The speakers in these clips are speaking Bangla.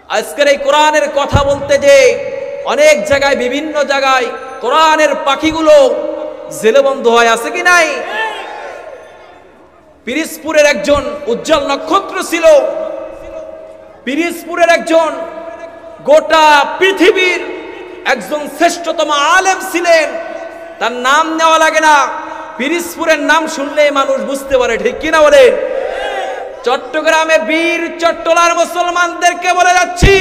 আজকের এই কোরআনের কথা বলতে যে অনেক জায়গায় বিভিন্ন জায়গায় কোরআনের পাখিগুলো জেলে বন্ধ হয়, আছে কি নাই? পিরিজপুরের একজন উজ্জ্বল নক্ষত্র ছিল, পিরিজপুরের একজন গোটা পৃথিবীর একজন শ্রেষ্ঠতম আলেম ছিলেন। তার নাম নেওয়া লাগে না, পিরিজপুরের নাম শুনলেই মানুষ বুঝতে পারে, ঠিক কিনা বলেন? চট্টগ্রামে বীর চট্টলার মুসলমানদেরকে বলে যাচ্ছি,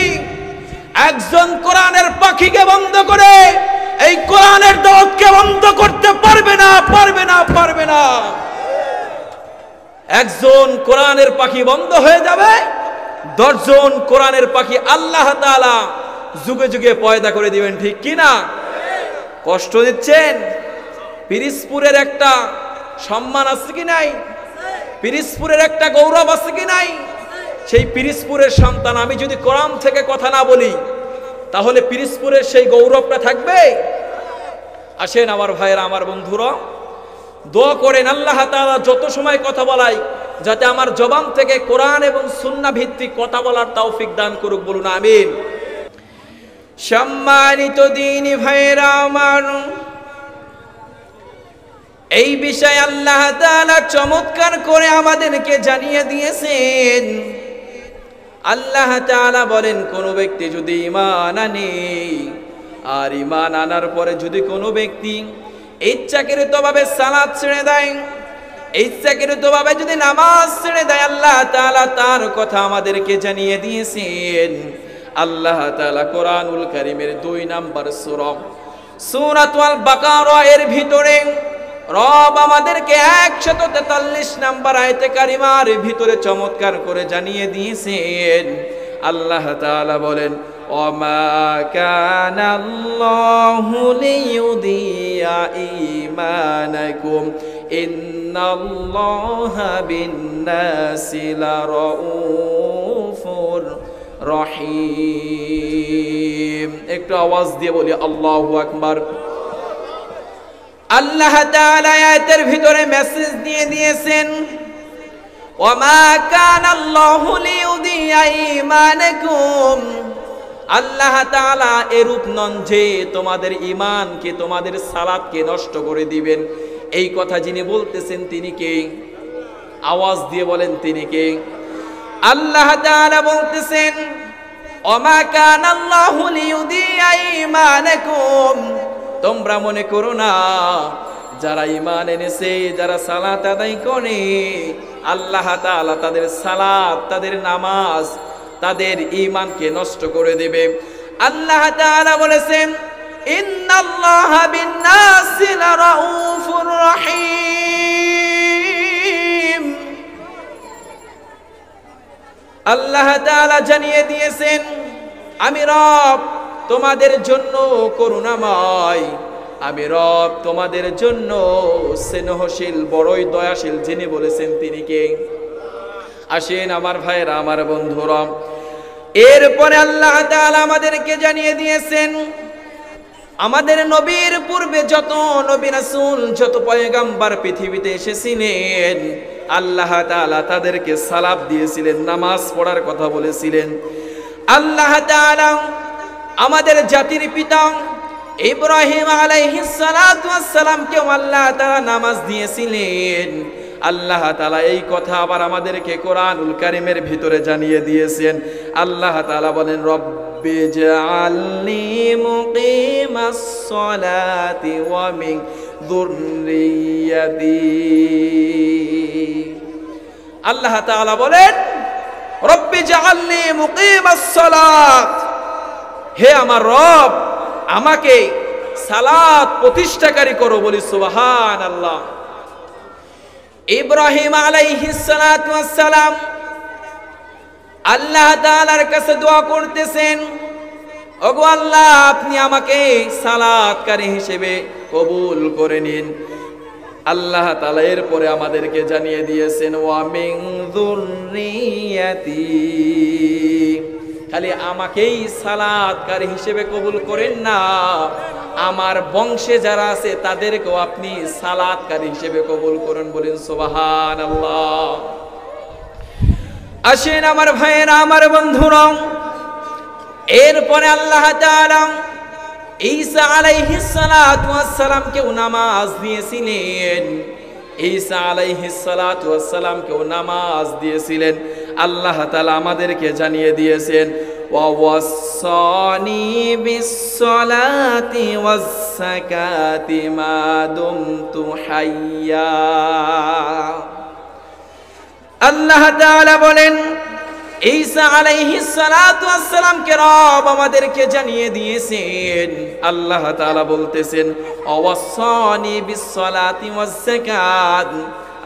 একজন কোরআনের পাখিকে বন্ধ করে এই কোরআনের দাওয়াতকে বন্ধ করতে পারবে না, পারবে না, পারবে না। একজন কোরআনের পাখি বন্ধ হয়ে যাবে, 10 জন কোরআনের পাখি আল্লাহ তাআলা যুগে যুগে পয়দা করে দিবেন, ঠিক কিনা? কষ্ট দিচ্ছেন। পিরিজপুরের একটা সম্মান আছে কি নাই? পিরিজপুরের একটা গৌরব আছে কি নাই? সেই পিরিজপুরের সন্তান আমি যদি কোরআন থেকে কথা না বলি তাহলে পিরিজপুরের সেই গৌরবটা থাকবে? আসেন আমার ভাইয়েরা, আমার বন্ধুরা, দোয়া করেন আল্লাহ তাআলা যত সময় কথা বলাই যাতে আমার জবান থেকে কোরআন এবং সুন্নাহ ভিত্তিক কথা বলার তৌফিক দান করুক, বলুন আমিন। সম্মানিত দ্বীনি ভাইয়েরা আমার, এই বিষয়ে আল্লাহ তাআলা চমৎকার করে আমাদেরকে জানিয়ে দিয়েছেন। আল্লাহ তাআলা বলেন, কোন ব্যক্তি যদি ঈমান আনে আর ঈমান আনার পরে যদি কোনো ব্যক্তি ইচ্ছাকৃতভাবে সালাত ছেড়ে দেয়, ইচ্ছাকৃতভাবে যদি নামাজ ছেড়ে দেয়, আল্লাহ তাআলা তার কথা আমাদেরকে জানিয়ে দিয়েছেন। আল্লাহ তাআলা কোরআনুল কারীমের 2 নম্বর সূরাতুল বাকারা এর ভিতরে রব আমাদেরকে 143 নম্বর আয়াতে কারিমার ভিতরে চমৎকার করে জানিয়ে দিয়েছেন। আল্লাহ তাআলা বলেন, ওমা কানাল্লাহু লিইউদিয়া ঈমানাকুম ইন্নাল্লাহা বিন-নাসি লারাউফুর রহিম। একটু আওয়াজ দিয়ে বলি আল্লাহু আকবার। আল্লাহ তাআলা আয়াতের ভিতরে মেসেজ দিয়ে দিয়েছেন, ওমা কানাল্লাহু লিইউদিয়া ঈমানাকুম। আল্লাহ তাআলা এরূপ নন যে তোমাদের ঈমানকে, তোমাদের সালাতকে নষ্ট করে দিবেন। এই কথা যিনি বলতেছেন তিনি কে? আওয়াজ দিয়ে বলেন তিনি কে? আল্লাহ তাআলা বলতেছেন, ওমা কানাল্লাহু লিইউদিয়া ঈমানাকুম। তোমরা মনে করো না যারা ঈমান এনেছে, যারা সালাত আদায় করে, আল্লাহ তাআলা তাদের সালাত, তাদের নামাজ, তাদের ঈমানকে নষ্ট করে দেবে। আল্লাহ তাআলা বলেছেন, ইন্নাল্লাহা বিন-নাসি লারাউফুর রহিম। আল্লাহ তাআলা জানিয়ে দিয়েছেন, আমি রব তোমাদের জন্য করুণাময়, আমি রব তোমাদের জন্য স্নেহশীল, বড়ই দয়াশীল। যিনি বলেছেন তিনি কে? আসেন আমার ভাইরা, আমার বন্ধুরা, এরপরে আল্লাহ তাআলা আমাদেরকে জানিয়ে দিয়েছেন, আমাদের নবীর পূর্বে যত নবী রাসূল, যত পয়গম্বর পৃথিবীতে এসেছিলেন, আল্লাহ তাআলা তাদেরকে সালাত দিয়েছিলেন, নামাজ পড়ার কথা বলেছিলেন। আল্লাহ তাআলা আমাদের জাতির পিতা ইব্রাহিম আলাইহিস সালাতু ওয়াস সালামকে আল্লাহ তাআলা নামাজ দিয়েছিলেন। আল্লাহ তাআলা এই কথা আবার আমাদেরকে কোরআনুল কারীমের ভিতরে জানিয়ে দিয়েছেন। আল্লাহ তাআলা বলেন, রব্বি জাআলনি মুকিমাস সালাতি ওয়া মিন যুররিয়াতি। আল্লাহ তাআলা বলেন, রব্বি জাআলনি মুকিমাস সালাত, হে আমার রব আমাকে সালাত প্রতিষ্ঠাকারী করো। বলি সুবহানাল্লাহ। ইব্রাহিম আলাইহিস সালাতু ওয়াস সালাম আল্লাহ তাআলার কাছে দোয়া করতেছেন, ওগো আল্লাহ আপনি আমাকে সালাতকারী হিসেবে কবুল করে নিন। আল্লাহ তাআলা এরপরে আমাদেরকে জানিয়ে দিয়েছেন, ওয়া মিন যুররিয়াতি, খালি আমাকেই সালাতকারী হিসেবে কবুল করেন না, আমার বংশে যারা আছে তাদেরকেও আপনি সালাতকারী হিসেবে কবুল করেন। বলেন সুবহানাল্লাহ। আসেন আমার ভাইয়েরা, আমার বন্ধুরা, এরপরে আল্লাহ তাআলা ঈসা আলাইহিস সালাতু ওয়াস সালামকেও নামাজ দিয়েছিলেন। ঈসা আলাইহিস সালাতু ওয়াস সালামকেও নামাজ দিয়েছিলেন। আল্লাহ তাআলা আমাদেরকে জানিয়ে দিয়েছেন, ওয়া ওয়াসানি বিস-সালাতি ওয়াস-যাকাতি মা দুমতু হাইয়া। আল্লাহ তাআলা বলেন, ঈসা আলাইহিস সালাতু ওয়াস সালামকে রব আমাদেরকে জানিয়ে দিয়েছেন। আল্লাহ তাআলা বলতেছেন, ওয়াসানি বিস-সালাতি ওয়াজ-যাকাত।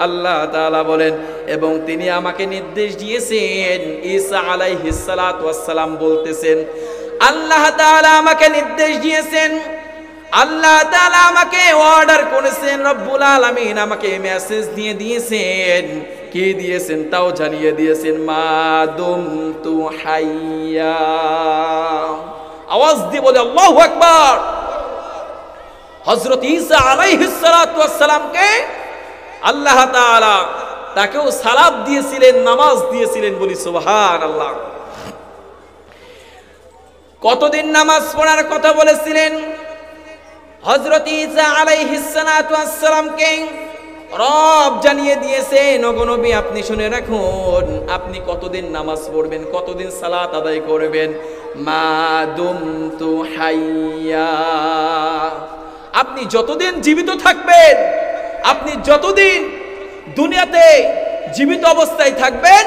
আল্লাহ তাআলা বলেন, এবং তিনি আমাকে নির্দেশ দিয়েছেন। ঈসা আলাইহিস সালাতু ওয়াস সালাম বলতেছেন, আল্লাহ তাআলা আমাকে নির্দেশ দিয়েছেন, আল্লাহ তাআলা আমাকে অর্ডার করেছেন, রব্বুল আলামিন আমাকে মেসেজ দিয়ে দিয়েছেন। কি দিয়েছেন তাও জানিয়ে দিয়েছেন, মা দুমতু হাইয়া। আওয়াজ দিয়ে বলে আল্লাহু আকবার। হযরত ঈসা আলাইহিস সালাতু ওয়াস সালামকে আল্লাহ তাআলা তাকেও সালাত দিয়েছিলেন, নামাজ দিয়েছিলেন। বলি সুবহানাল্লাহ। কতদিন নামাজ পড়ার কথা বলেছিলেন? হযরত ঈসা আলাইহিস সালাতু ওয়াস সালামকে রব জানিয়ে দিয়েছেন, ওগো নবী আপনি শুনে রাখুন, আপনি কতদিন নামাজ পড়বেন, কতদিন সালাত আদায় করবেন। মা দুমতু হাইয়া। আপনি যতদিন জীবিত থাকবেন, আপনি যতদিন দুনিয়াতে জীবিত অবস্থায় থাকবেন,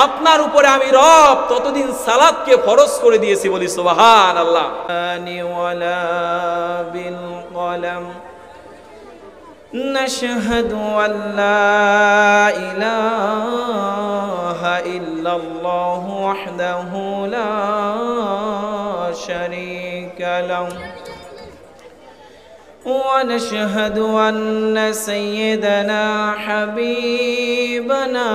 আপনার উপরে আমি রব ততদিন সালাতকে ফরজ করে দিয়েছি। বলি সুবহানাল্লাহ। ওয়ালা বিল কলম নাশহাদু আল্লা ইলাহা ইল্লাল্লাহু ওয়াহদাহু লা শারীকা লাহু ونشهد أن سيدنا حبيبنا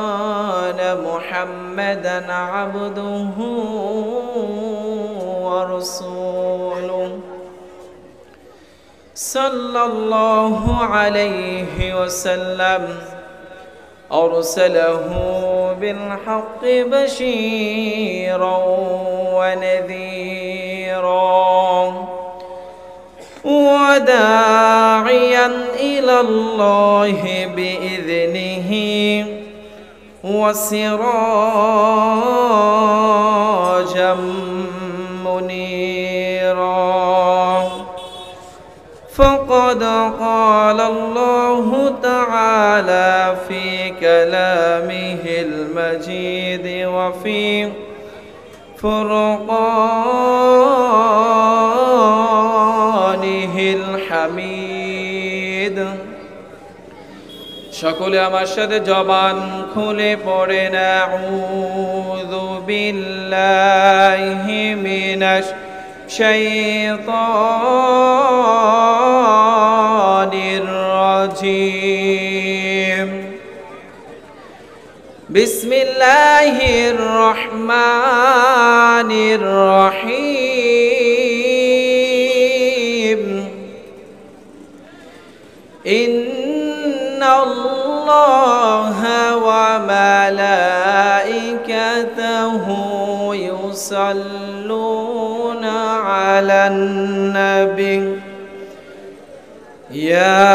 ومولانا محمدا عبده ورسوله صلى الله عليه وسلم أرسله بالحق بشيرا ونذيرا وداعيا إلى الله بإذنه وسراجا منيرا. فقد قال الله تعالى في كلامه المجيد وفي فرقانه الحميد. সকলে আমার সাথে জবান খুলে পড়েন আউযু বিল্লাহি মিনাশ শাইতানির রাজিম। বিসমিল্লাহির রহমানির রহিম। ইন্নাল্লাহা ওয়া মালাইকাতাহু ইউসাল্লুনা আলান নবী ইয়া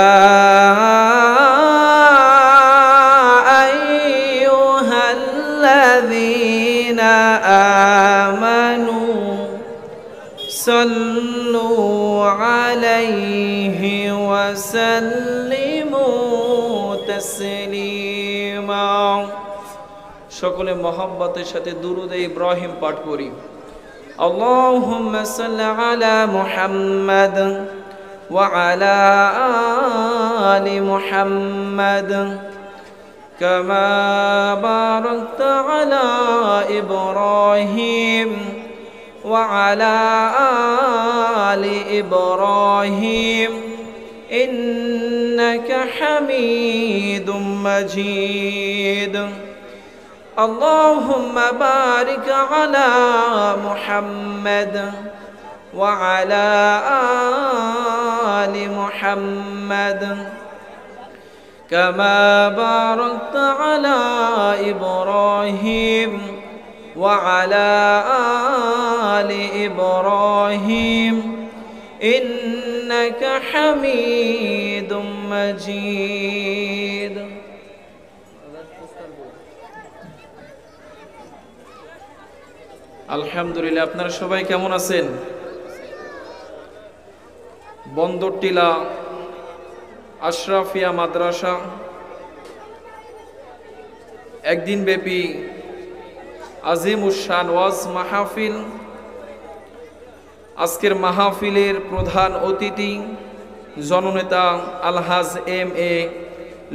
আইয়ুহাল্লাযীনা আমানু সাল্লু আলাইহি ওয়া সাল্লিমু তাসলিমা। সকলে মহব্বতের সাথে দুরূদ ইব্রাহিম পাঠ করি। আল্লাহুম্মা সাল্লি আলা মুহাম্মাদ ওয়া আলা আলি মুহাম্মাদ কামা বারাকতা আলা ইব্রাহিম ওয়া আলা আলি ইব্রাহিম ইন্নাকা হামিদুম মাজিদ। اللهم بارك على محمد وعلى آل محمد কামা বারাকতা আলা ইব্রাহিম ওয়া আলা আলি ইব্রাহিম ইন্নাকা হামিদুম মাজিদ। আলহামদুলিল্লাহ। আপনারা সবাই কেমন আছেন? বন্দরটিলা আশরাফিয়া মাদ্রাসা একদিন ব্যাপী আজিমুশান ওয়াজ মাহফিল। আজকের মাহফিলের প্রধান অতিথি জননেতা আলহাজ এম এ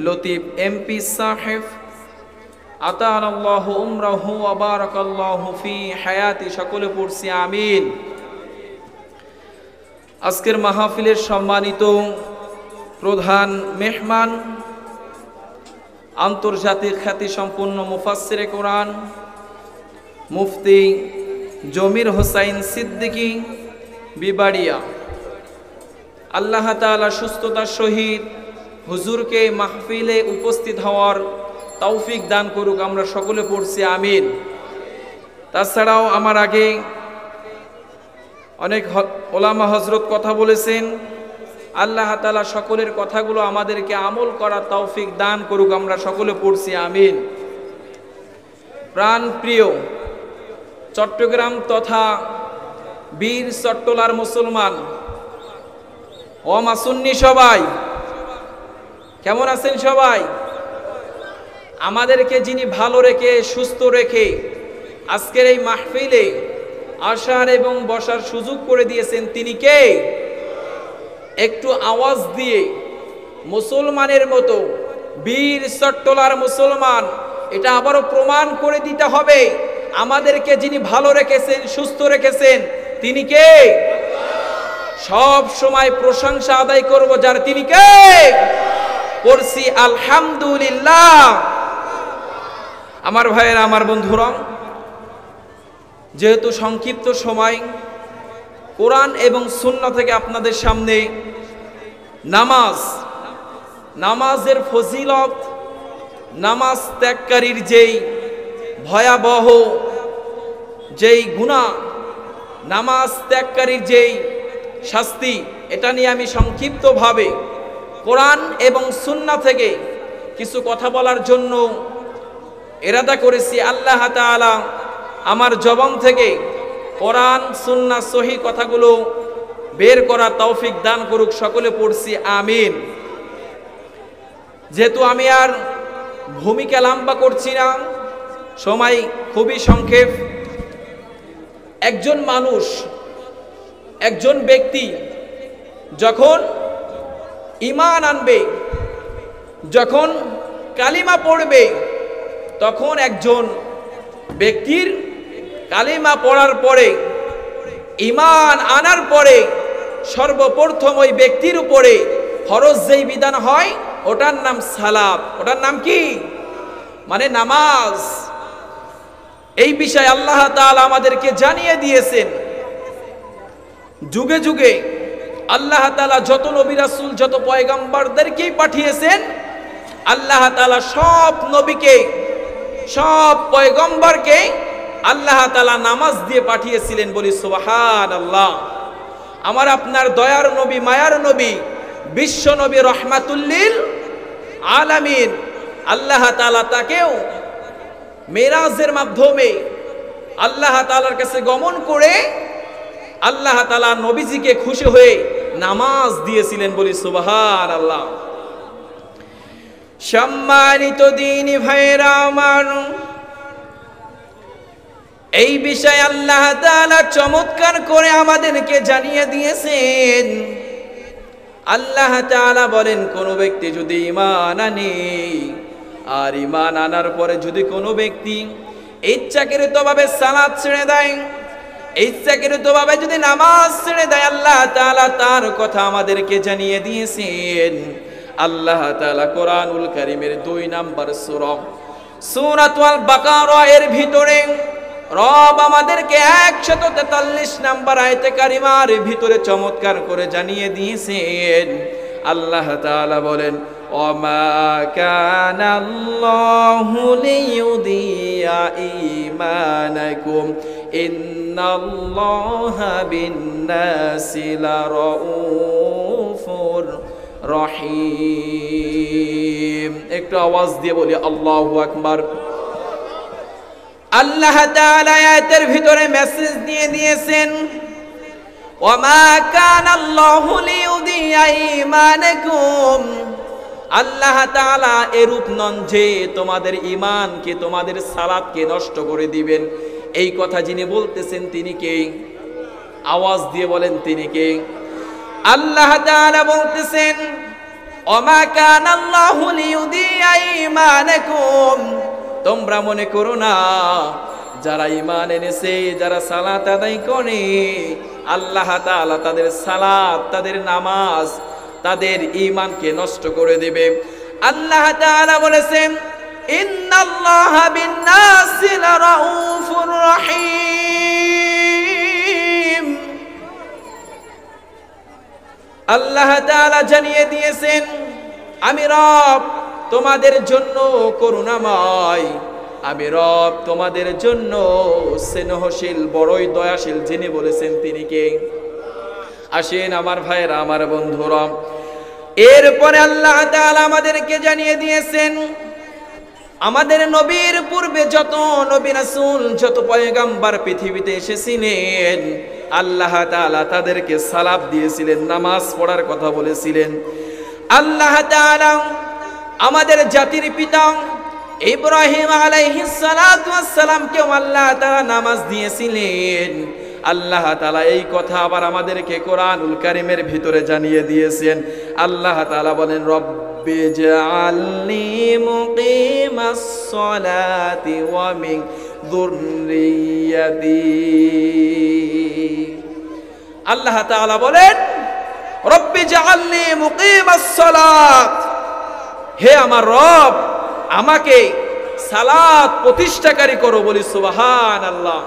লতিফ এমপি সাহেব, আতানাল্লাহু উমরাহু ওয়া বারাকাল্লাহু ফি হায়াতি। সকলে পড়ছি আমিন। আজকের মাহফিলের সম্মানিত প্রধান মেহমান, আন্তর্জাতিক খ্যাতি সম্পন্ন মুফাসসিরে কোরআন মুফতি জমির হোসাইন সিদ্দিকী বিবাড়িয়া, আল্লাহ তাআলা সুস্থতার সহিত হুজুরকে মাহফিলে উপস্থিত হওয়ার তৌফিক দান করুক। আমরা সকলে পড়ছি আমিন। তাছাড়াও আমার আগে অনেক ওলামা হজরত কথা বলেছেন, আল্লাহ তাআলা সকলের কথাগুলো আমাদেরকে আমল করার তৌফিক দান করুক। আমরা সকলে পড়ছি আমিন। প্রাণ প্রিয় চট্টগ্রাম তথা বীর চট্টলার মুসলমান ও মাসুন্নি সবাই কেমন আছেন? সবাই আমাদেরকে যিনি ভালো রেখে সুস্থ রেখে আজকের এই মাহফিলে আসার এবং বসার সুযোগ করে দিয়েছেন, তিনি কে? একটু আওয়াজ দিয়ে মুসলমানের মতো বীর চট্টলার মুসলমান এটা আবারও প্রমাণ করে দিতে হবে, আমাদেরকে যিনি ভালো রেখেছেন সুস্থ রেখেছেন তিনি কে? সব সময় প্রশংসা আদায় করব যার, তিনি কে? পড়ছি আলহামদুলিল্লাহ। আমার ভাইয়েরা, আমার বন্ধুরা, যেহেতু সংক্ষিপ্ত সময় কোরআন এবং সুন্নাহ থেকে আপনাদের সামনে নামাজের ফজিলত, নামাজ ত্যাগকারীর যেই ভয়াবহ যেই গুনাহ, নামাজ ত্যাগকারীর যেই শাস্তি, এটা নিয়ে আমি সংক্ষিপ্তভাবে কোরআন এবং সুন্নাহ থেকে কিছু কথা বলার জন্য ইরাদা করেছি। আল্লাহ তাআলা আমার জবান থেকে কোরআন সুন্নাহ সহিহ কথাগুলো বের করার তৌফিক দান করুক। সকলে পড়ছি আমিন। যেহেতু আমি আর ভূমিকা লম্বা করছি না, সময় খুবই সংক্ষেপ। একজন মানুষ, একজন ব্যক্তি যখন ঈমান আনবে, যখন কালিমা পড়বে, তখন একজন ব্যক্তির কালিমা পড়ার পরে, ঈমান আনার পরে সর্বপ্রথম ওই ব্যক্তির উপরে ফরজ যেই বিধান হয় ওটার নাম সালাত। ওটার নাম কি? মানে নামাজ। এই বিষয়ে আল্লাহ তাআলা আমাদেরকে জানিয়ে দিয়েছেন। যুগে যুগে আল্লাহ তাআলা যত নবী রাসূল, যত পয়গম্বরদেরকেই পাঠিয়েছেন, আল্লাহ তাআলা সব নবীকে, সব পয়গম্বরকে আল্লাহ তাআলা নামাজ দিয়ে পাঠিয়েছিলেন। বলি সুবহানাল্লাহ। আমার আপনার দয়ার নবী, মায়ার নবী, বিশ্ব নবী রহমাতুল্লিল আলামিন, আল্লাহ তাআলা তাকেও মেরাজের মাধ্যমে আল্লাহ তাআলার কাছে গমন করে আল্লাহ তাআলা নবীজিকে খুশি হয়ে নামাজ দিয়েছিলেন। বলি সুবহানাল্লাহ। সম্মানিত দ্বীনি ভাইরা আমার, এই বিষয়ে আল্লাহ তাআলা চমৎকার করে আমাদেরকে জানিয়ে দিয়েছেন। আল্লাহ তাআলা বলেন, কোন ব্যক্তি যদি ঈমান আনে, আর ঈমান আনার পরে যদি কোনো ব্যক্তি ইচ্ছাকৃতভাবে সালাত ছেড়ে দেয়, ইচ্ছাকৃতভাবে যদি নামাজ ছেড়ে দেয়, আল্লাহ তাআলা তার কথা আমাদেরকে জানিয়ে দিয়েছেন। আল্লাহ তাআলা কোরআনুল কারীমের 2 নম্বর সূরাতুল বাকারা এর ভিতরে রব আমাদেরকে 143 নম্বর আয়াতে কারিমার ভিতরে চমৎকার করে জানিয়ে দিয়েছেন। আল্লাহ তাআলা বলেন, ওমা কানাল্লাহু লিইউদিয়া ঈমানাকুম ইন্নাল্লাহা বিন-নাসি লারাউফুর রহিম। একটু আওয়াজ দিয়ে বলি আল্লাহু আকবার। আল্লাহ তাআলা আয়াতের ভিতরে মেসেজ দিয়ে দিয়েছেন, ওমা কানাল্লাহু লিইউদিয়া ঈমানাকুম। আল্লাহ তাআলা এরূপ নন যে তোমাদের ঈমানকে, তোমাদের সালাতকে নষ্ট করে দিবেন। এই কথা যিনি বলতেছেন তিনি কে? আওয়াজ দিয়ে বলেন তিনি কে? আল্লাহ তাআলা বলতেছেন, ওমা কানাল্লাহু লিইউদিয়া ঈমানাকুম। তোমরা মনে করো না যারা ঈমান এনেছে, যারা সালাত আদায় করে, আল্লাহ তাআলা তাদের সালাত, তাদের নামাজ, তাদের ঈমানকে নষ্ট করে দেবে। আল্লাহ তাআলা বলেছেন, ইন্নাল্লাহা বিন-নাসি লারাউফুর রহিম। আল্লাহ তাআলা জানিয়ে দিয়েছেন, আমি রব তোমাদের জন্য করুণাময়, আমি রব তোমাদের জন্য স্নেহশীল, বড়ই দয়াশীল। যিনি বলেছেন তিনি কে? আসেন আমার ভাইরা, আমার বন্ধুরা, এরপরে আল্লাহ তাআলা আমাদেরকে জানিয়ে দিয়েছেন, আমাদের নবীর পূর্বে যত নবী রাসূল, যত পয়গম্বর পৃথিবীতে এসেছিলেন, আল্লাহ তাআলা তাদেরকে সালাত দিয়েছিলেন, নামাজ পড়ার কথা বলেছিলেন। আল্লাহ তাআলা আমাদের জাতির পিতা ইব্রাহিম আলাইহিস সালাতু ওয়াস সালামকে আল্লাহ তাআলা নামাজ দিয়েছিলেন। আল্লাহ তাআলা এই কথা আবার আমাদেরকে কোরআনুল কারীমের ভিতরে জানিয়ে দিয়েছেন। আল্লাহ তাআলা বলেন, রব্বি জাআলনি মুকিমাস সালাতি ওয়া মিন যুররিয়াতি। আল্লাহ তাআলা বলেন, রব্বি জাআলনি মুকিমাস সালাত, হে আমার রব আমাকে সালাত প্রতিষ্ঠাকারী করো। বলি সুবহানাল্লাহ।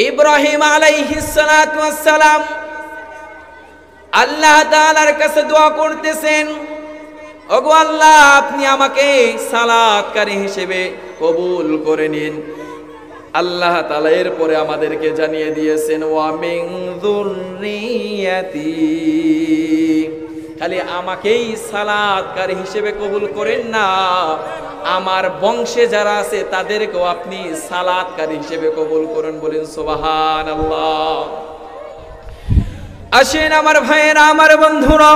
ইব্রাহিম আলাইহিস সালাতু ওয়াস সালাম আল্লাহ তাআলার কাছে দোয়া করতেছেন, ওগো আল্লাহ আপনি আমাকে সালাতকারী হিসেবে কবুল করে নিন। আল্লাহ তাআলা এরপরে আমাদেরকে জানিয়ে দিয়েছেন, ওয়া মিন যুররিয়াতি, খালি আমাকেই সালাতকারী হিসেবে কবুল করেন না, আমার বংশে যারা আছে তাদেরকেও আপনি সালাতকারী হিসেবে কবুল করেন। বলেন সুবহানাল্লাহ। আসেন আমার ভাইয়েরা, আমার বন্ধুরা,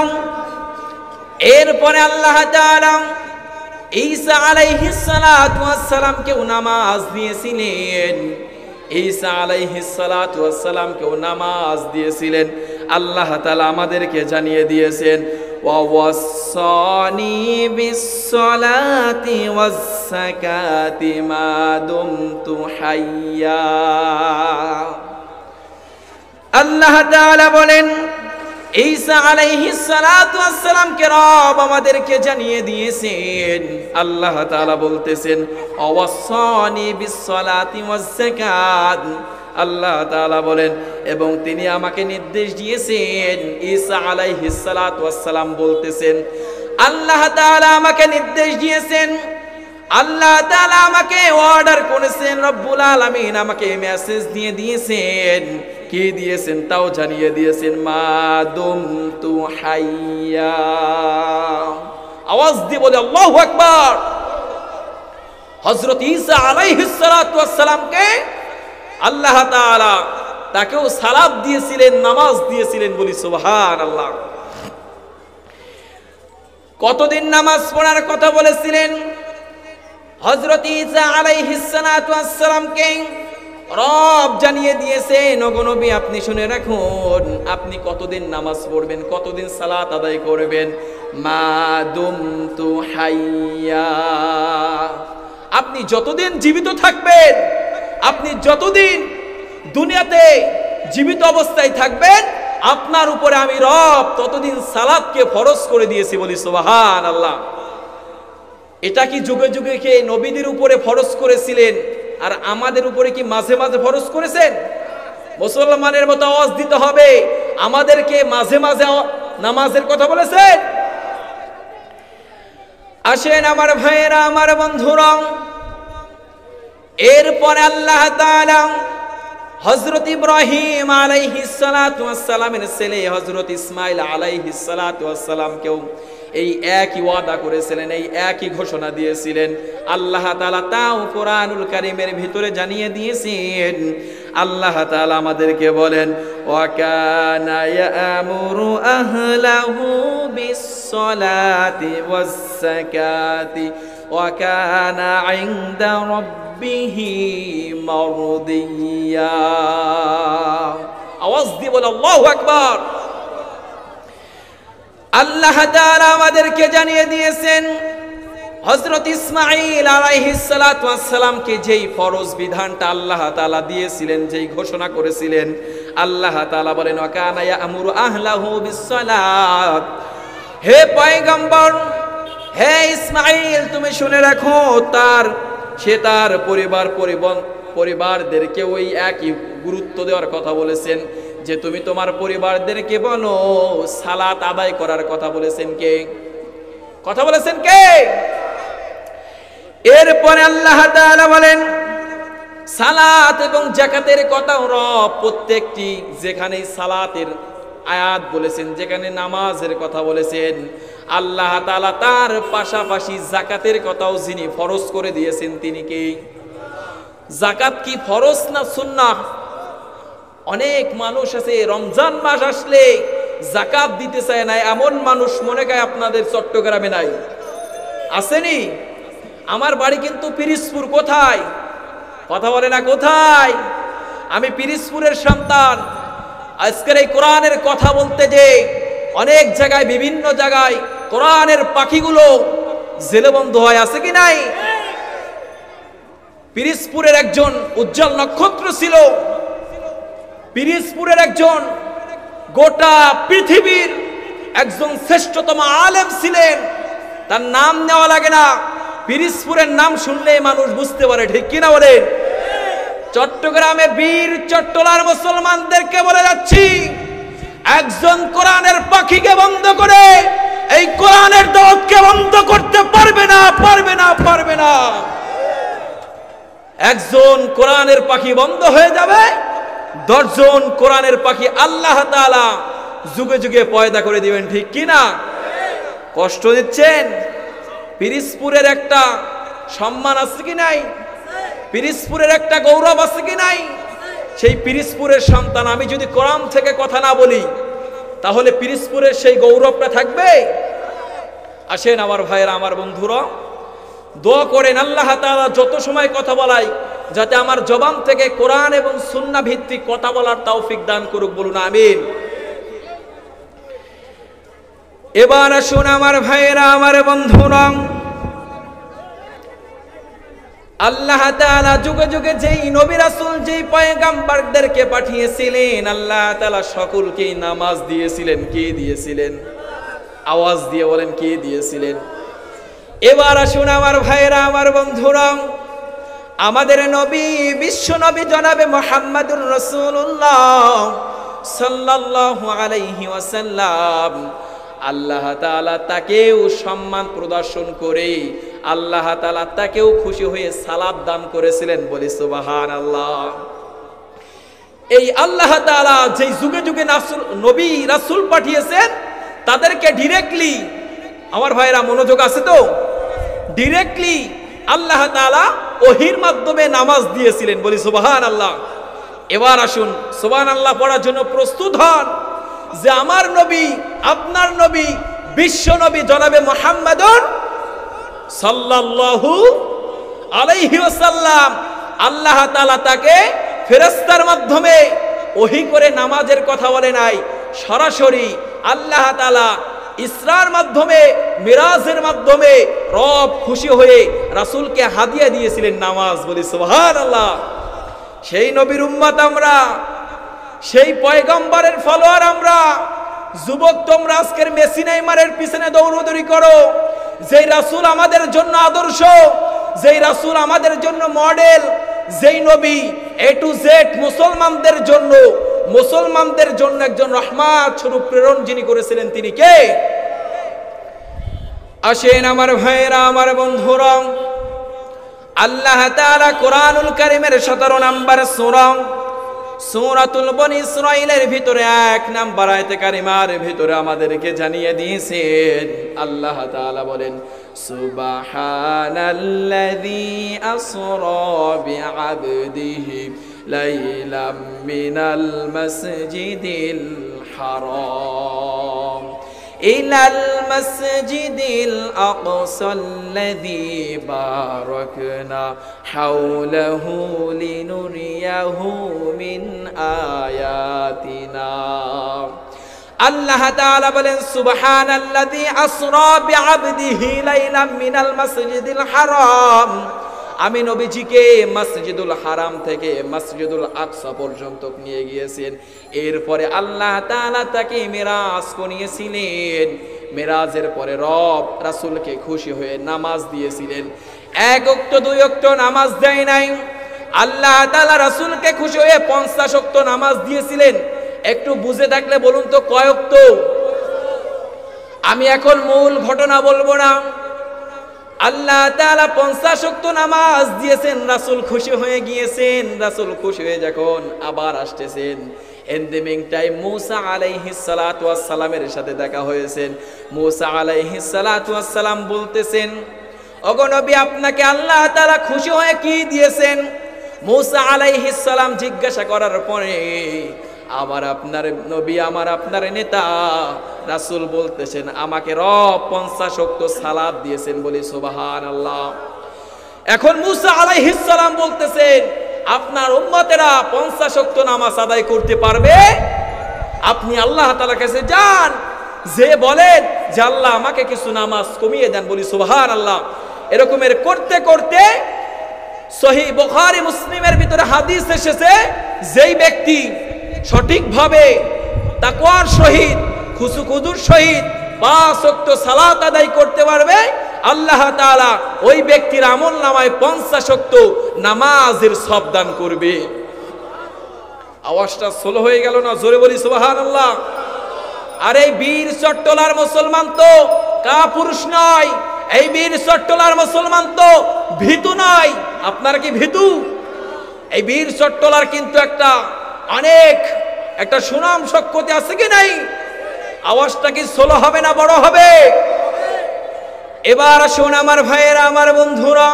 এরপরে আল্লাহ তাআলা ঈসা আলাইহিস সালাতু ওয়াস সালামকেও নামাজ দিয়েছিলেন। ঈসা আলাইহিস সালাতু ওয়াস সালামকেও নামাজ দিয়েছিলেন। আল্লাহ তাআলা আমাদেরকে জানিয়ে দিয়েছেন, ওয়া ওয়াসানি বিস-সালাতি ওয়াজ-যাকাতি মা দুমতু হাইয়া। আল্লাহ তাআলা বলেন, ঈসা আলাইহিস সালাতু ওয়াস সালামকে রব আমাদেরকে জানিয়ে দিয়েছেন। আল্লাহ তাআলা বলতেছেন, ওয়াসানি বিস-সালাতি ওয়াজ-যাকাত। আল্লাহ তাআলা বলেন, এবং তিনি আমাকে নির্দেশ দিয়েছেন। ঈসা আলাইহিস সালাতু ওয়াস সালাম বলতেছেন, আল্লাহ তাআলা আমাকে নির্দেশ দিয়েছেন, আল্লাহ তাআলা আমাকে অর্ডার করেছেন, রব্বুল আলামিন আমাকে মেসেজ দিয়ে দিয়েছেন। কি দিয়েছেন তাও জানিয়ে দিয়েছেন, মা দুমতু হাইয়া। আওয়াজ দিয়ে বলে আল্লাহু আকবার। হযরত ঈসা আলাইহিস সালাতু ওয়াস সালামকে আল্লাহ তাআলা তাকেও সালাত দিয়েছিলেন, নামাজ দিয়েছিলেন। বলি সুবহানাল্লাহ। কতদিন নামাজ পড়ার কথা বলেছিলেন? হযরত ঈসা আলাইহিস সালাতু ওয়াস সালামকে রব জানিয়ে দিয়েছেন, ওগো নবী আপনি শুনে রাখুন, আপনি কতদিন নামাজ পড়বেন, কতদিন সালাত আদায় করবেন। মা দুমতু হাইয়া, আপনি যতদিন জীবিত থাকবেন, আপনি যতদিন দুনিয়াতে জীবিত অবস্থায় থাকবেন, আপনার উপরে আমি রব ততদিন সালাতকে ফরজ করে দিয়েছি। বলি সুবহানাল্লাহ। এটা কি যুগে যুগে কে নবীদের উপরে ফরজ করেছিলেন, আর আমাদের উপরে কি মাঝে মাঝে ফরজ করেছেন? মুসলমানের মতো আওয়াজ দিতে হবে, আমাদেরকে মাঝে মাঝে নামাজের কথা বলেছেন। আসেন আমার ভাইয়েরা, আমার বন্ধুরা, এরপরে আল্লাহ তাআলা হযরত ইব্রাহিম আলাইহিস সালাতু ওয়াস সালামের ছেলে হযরত ইসমাঈল আলাইহিস সালাতু ওয়াস সালামকেও এই একই ওয়াদা করেছিলেন, এই একই ঘোষণা দিয়েছিলেন। আল্লাহ তাআলা তাও কোরআনুল কারীমের ভিতরে জানিয়ে দিয়েছেন। আল্লাহ তাআলা আমাদেরকে বলেন, ওয়া কানা ইয়ামুরু আহলাহু বিস-সালাতি ওয়াস-যাকাতি ওয়া কানা ইনদা রাব্বিহি মারদিয়া। আওয়াজ দিয়ে বল আল্লাহু আকবার। আল্লাহ তাআলা আমাদেরকে জানিয়ে দিয়েছেন হযরত ইসমাঈল আলাইহিস সালাতু ওয়াস সালামকে যেই ফরজ বিধানটা আল্লাহ তাআলা দিয়েছিলেন, যেই ঘোষণা করেছিলেন, আল্লাহ তাআলা বলেন, ওয়া কানা ইয়ামুরু আহলাহু বিস-সালাত। হে পয়গম্বর, হে ইসমাঈল, তুমি শুনে রাখো, সে তার পরিবারদেরকে ওই একই গুরুত্ব দেওয়ার কথা বলেছেন যে তুমি তোমার পরিবারদেরকে বলো সালাত আদায় করার কথা বলেছেন কে? কথা বলেছেন কে? এরপরে আল্লাহ তাআলা বলেন সালাত এবং যাকাতের কথাও রব প্রত্যেকটি যেখানেই সালাতের আয়াত বলেছেন, যেখানে নামাজের কথা বলেছেন, আল্লাহ তাআলা তার পাশাপাশি যাকাতের কথাও যিনি ফরজ করে দিয়েছেন তিনি কে? যাকাত কি ফরজ না সুন্নাহ? অনেক মানুষ আছে রমজান মাস আসলে যাকাত দিতে চায় না, এমন মানুষ মনে হয় আপনাদের চট্টগ্রামে নাই? আসেনি? আমার বাড়ি কিন্তু পিরিজপুর। কোথায়? কথা বলে না কোথায়? আমি পিরিজপুরের সন্তান। আজকের এই কোরআনের কথা বলতে যে অনেক জায়গায়, বিভিন্ন জায়গায় কোরআনের পাখিগুলো জেলে বন্ধ হয়, আছে কি নাই? পিরিজপুরের একজন উজ্জ্বল নক্ষত্র ছিল, পিরিজপুরের একজন গোটা পৃথিবীর একজন শ্রেষ্ঠতম আলেম ছিলেন। তার নাম নেওয়া লাগে না, পিরিজপুরের নাম শুনলেই মানুষ বুঝতে পারে, ঠিক কিনা বলেন? চট্টগ্রামে বীর চট্টলার মুসলমানদেরকে বলে যাচ্ছি, একজন কোরআনের পাখিকে বন্ধ করে এই কোরআনের দাওয়াতকে বন্ধ করতে পারবে না, পারবে না, পারবে না। একজন কোরআনের পাখি বন্ধ হয়ে যাবে, 10 জন কোরআনের পাখি আল্লাহ তাআলা যুগে যুগে পয়দা করে দিবেন, ঠিক কিনা? কষ্ট দিচ্ছেন? পিরিজপুরের একটা সম্মান আছে কি নাই? পিরিজপুরের একটা গৌরব আছে কি নাই? সেই পিরিজপুরের সন্তান আমি যদি কোরআন থেকে কথা না বলি তাহলে পিরিজপুরের সেই গৌরবটা থাকবে? আসেন আমার ভাইয়েরা, আমার বন্ধুরা, দোয়া করেন আল্লাহ তাআলা যত সময় কথা বলাই যাতে আমার জবান থেকে কোরআন এবং সুন্নাহ ভিত্তিক কথা বলার তৌফিক দান করুক, বলুন আমিন। এবার আসুন আমার ভাইয়েরা, আমার বন্ধুরা, আল্লাহ তাআলা যুগে যুগে যেই নবী রাসূল, যেই পয়গম্বরদেরকে পাঠিয়েছিলেন, আল্লাহ তাআলা সকলকেই নামাজ দিয়েছিলেন। কে দিয়েছিলেন? আওয়াজ দিয়ে বলেন, কে দিয়েছিলেন? এবার আসুন আমার ভাইয়েরা, আমার বন্ধুরা, আমাদের নবী, বিশ্ব নবী জনাবে মুহাম্মদুর রাসূলুল্লাহ সাল্লাল্লাহু আলাইহি ওয়াসাল্লাম, আল্লাহ তাআলা তাকেও সম্মান প্রদর্শন করে আল্লাহ তাআলা তাকেও খুশি হয়ে সালাত দান করেছিলেন, বলি সুবহানাল্লাহ। এই আল্লাহ তাআলা যেই যুগে যুগে নবী রাসূল পাঠিয়েছেন তাদেরকে ডিরেক্টলি, আমার ভাইরা মনোযোগ আছে তো, ডিরেক্টলি আল্লাহ তাআলা ওহীর মাধ্যমে নামাজ দিয়েছিলেন, বলি সুবহানাল্লাহ। এবার আসুন সুবহানাল্লাহ পড়ার জন্য প্রস্তুত হন যে আমার নবী, আপনার নবী, বিশ্ব নবী জনাবে মুহাম্মদুর সাল্লাল্লাহু আলাইহি ওয়াসাল্লাম, আল্লাহ তাআলা তাকে ফেরেশতার মাধ্যমে ওহী করে নামাজের কথা বলে নাই, সরাসরি আল্লাহ তাআলা ইসরার মাধ্যমে, মিরাজের মাধ্যমে রব খুশি হয়ে রাসূলকে হাদিয়া দিয়েছিলেন নামাজ, বলি সুবহানাল্লাহ। সেই নবীর উম্মত আমরা, সেই পয়গম্বরের ফলোয়ার আমরা। যুবক তোমরা আজকের মেসি নেইমারের পিছনে দৌড়দৌড়ি করো, যেই রাসূল আমাদের জন্য আদর্শ, যেই রাসূল আমাদের জন্য মডেল, যেই নবী এ টু জেড মুসলমানদের জন্য একজন রহমত স্বরূপ প্রেরণ যিনি করেছিলেন তিনি কে? আসেন আমার ভাইয়েরা, আমার বন্ধুরা, আল্লাহ তাআলা কোরআনুল কারীমের 17 নম্বর সূরা সূরাতুল বনী ইসরাঈলের ভিতরে 1 নম্বর আয়াতে কারিমার ভিতরে আমাদেরকে জানিয়ে দিয়েছেন। আল্লাহ তাআলা বলেন, সুবহানাল্লাযী আসরা বিআবদিহি লাইলাম মিনাল মাসজিদিল হারাম ইলাল মাসজিদিল আকসাল্লাযী বারাকনা হাওলাহু লিনুরিয়াহু মিন আয়াতিনা। আল্লাহ তাআলা বলেন, সুবহানাল্লাযী আসরা বিআবদিহি লাইলাম মিনাল মাসজিদিল হারাম। আমি নবীজিকে মসজিদুল হারাম থেকে মসজিদুল আকসা পর্যন্ত নিয়ে গিয়েছেন। এরপরে আল্লাহ তাআলা তাকে মিরাজ করিয়েছিলেন। মিরাজের পরে রব রাসূলকে খুশি হয়ে নামাজ দিয়েছিলেন। 1 ওয়াক্ত 2 ওয়াক্ত নামাজ দেয় নাই। আল্লাহ তাআলা রাসূলকে খুশি হয়ে 50 ওয়াক্ত নামাজ দিয়েছিলেন। একটু বুঝে থাকলে বলুন তো কয় ওয়াক্ত? আমি এখন মূল ঘটনা বলবো না। আল্লাহ তাআলা 50 ওয়াক্ত নামাজ দিয়েছেন, রাসূল খুশি হয়ে গিয়েছেন। রাসূল খুশি হয়ে যখন আবার আসতেছেন, in the meantime Musa আলাইহিস সালাতু ওয়াস সালামের সাথে দেখা হয়েছেন। মূসা আলাইহিস সালাতু ওয়াস সালাম বলতেছেন, ওগো নবী, আপনাকে আল্লাহ তাআলা খুশি হয়ে কি দিয়েছেন? মূসা আলাইহিস সালাম জিজ্ঞাসা করার পরে, আমার আপনার নবী, আমার আপনার নেতা রাসূল বলতেছেন, আমাকে রব 50 ওয়াক্ত সালাত দিয়েছেন। বলি সুবহানাল্লাহ। এখন মূসা আলাইহিস সালাম বলতেছেন, আপনার উম্মতেরা 50 ওয়াক্ত নামাজ আদায় করতে পারবে? আপনি আল্লাহ তাআলার কাছে যান, যে বলেন যে আল্লাহ আমাকে কিছু নামাজ কমিয়ে দেন। বলি সুবহানাল্লাহ। এরকমের করতে করতে সহিহ বুখারী মুসলিমের ভিতরে হাদিস এসেছে, যেই ব্যক্তি সঠিকভাবে তাকওয়ার সহিত খুশুখুজুর সহিত 5 ওয়াক্ত সালাত আদায় করতে পারবে, আল্লাহ তাআলা ওই ব্যক্তির আমলনামায় 50 ওয়াক্ত নামাজের সওয়াব দান করবে। আওয়াজটা স্লো হয়ে গেল না? জোরে বলি সুবহানাল্লাহ। আর এই বীর চট্টলার মুসলমান তো কাপুরুষ নয়, এই বীর চট্টলার মুসলমান তো ভীতু নয়। আপনারা কি ভীতু? এই বীর চট্টলার কিন্তু একটা সুনাম শক্তি আছে কি নাই? আওয়াজটা কি স্লো হবে না বড় হবে? এবার আসুন আমার ভাইয়েরা, আমার বন্ধুরা,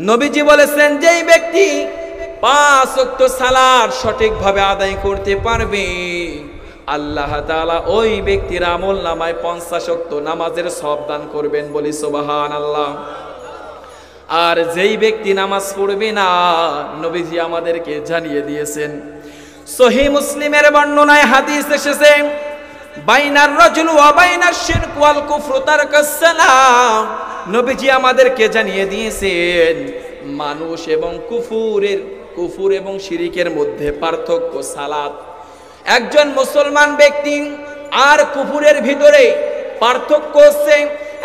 নবীজি বলেছেন, যেই ব্যক্তি 5 ওয়াক্ত সালাত সঠিকভাবে আদায় করতে পারবে, আল্লাহ তাআলা ওই ব্যক্তির আমলনামায় 50 ওয়াক্ত নামাজের সওয়াব দান করবেন। বলি সুবহানাল্লাহ। আর যেই ব্যক্তি নামাজ পড়বে না, নবীজি আমাদেরকে জানিয়ে দিয়েছেন, সহিহ মুসলিমের বর্ণনায় হাদিস এসেছে, বাইনার রাজুল ওয়া বাইনাশ শিরক ওয়াল কুফর তারকাস সালাম। নবীজি আমাদেরকে জানিয়ে দিয়েছেন, মানুষ এবং কুফর এবং শিরিকের মধ্যে পার্থক্য সালাত। একজন মুসলমান ব্যক্তি আর কুফরের ভিতরে পার্থক্য হচ্ছে,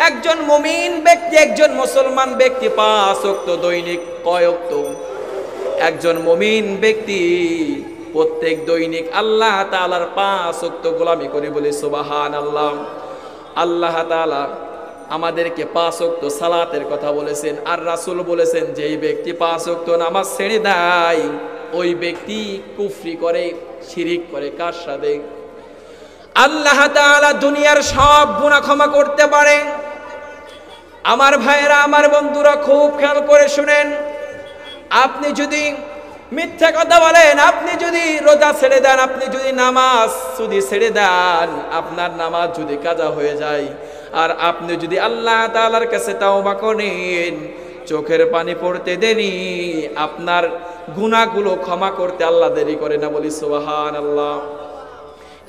একজন মুমিন ব্যক্তি, একজন মুসলমান ব্যক্তি 5 ওয়াক্ত দৈনিক কয় ওয়াক্ত? একজন মুমিন ব্যক্তি প্রত্যেক দৈনিক আল্লাহ তাআলার 5 ওয়াক্ত গোলামি করে। বলি সুবহানাল্লাহ। আল্লাহ তাআলা আমাদেরকে 5 ওয়াক্ত সালাতের কথা বলেছেন, আর রাসূল বলেছেন, যেই ব্যক্তি 5 ওয়াক্ত নামাজ ছেড়ে দেয়, ওই ব্যক্তি কুফরি করে, শিরিক করে। কার সাথে? আল্লাহ তাআলা দুনিয়ার সব গুনাহ ক্ষমা করতে পারে। আমার ভাইয়েরা, আমার বন্ধুরা, খুব খেয়াল করে শুনেন। আপনি যদি মিথ্যা কথা বলেন, আপনি যদি রোজা ছেড়ে দেন, আপনি যদি নামাজ ছেড়ে দেন, আপনার নামাজ যদি কাজা হয়ে যায়, আর আপনি যদি আল্লাহ তাআলার কাছে তাওবা করেন, চোখের পানি পড়তে দেরি, আপনার গুনাহগুলো ক্ষমা করতে আল্লাহ দেরি করে না। বলি সুবহানাল্লাহ।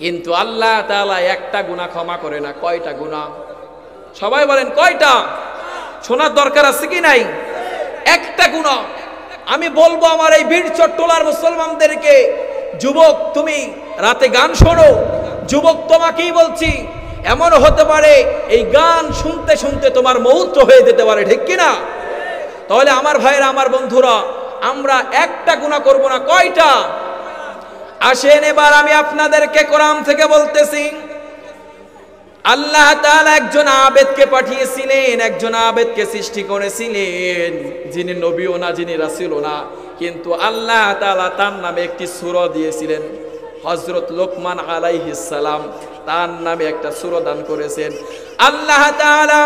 কিন্তু আল্লাহ তাআলা একটা গুনাহ ক্ষমা করে না। কয়টা গুনাহ? সবাই বলেন কয়টা? শোনার দরকার আছে কি নাই? একটা গুনাহ। আমি বলবো আমার এই বীর চট্টলার মুসলমানদেরকে, যুবক তুমি রাতে গান শোনো, যুবক তোমাকেই বলছি, এমন হতে পারে এই গান শুনতে শুনতে তোমার মৌত হয়ে যেতে পারে, ঠিক কিনা? তাহলে আমার ভাইয়েরা, আমার বন্ধুরা, আমরা একটা গুনাহ করব না, কয়টা? আসেন এবার আমি আপনাদেরকে কোরআন থেকে বলতেছি। আল্লাহ তাআলা একজন আবেদকে পাঠিয়েছিলেন, একজন আবেদকে সৃষ্টি করেছিলেন, যিনি নবীও না, যিনি রাসূলও না, কিন্তু আল্লাহ তাআলা তার নামে একটি সূরা দিয়েছিলেন। হযরত লোকমান আলাইহিস সালাম তার নামে একটা সূরা দান করেছেন। আল্লাহ তাআলা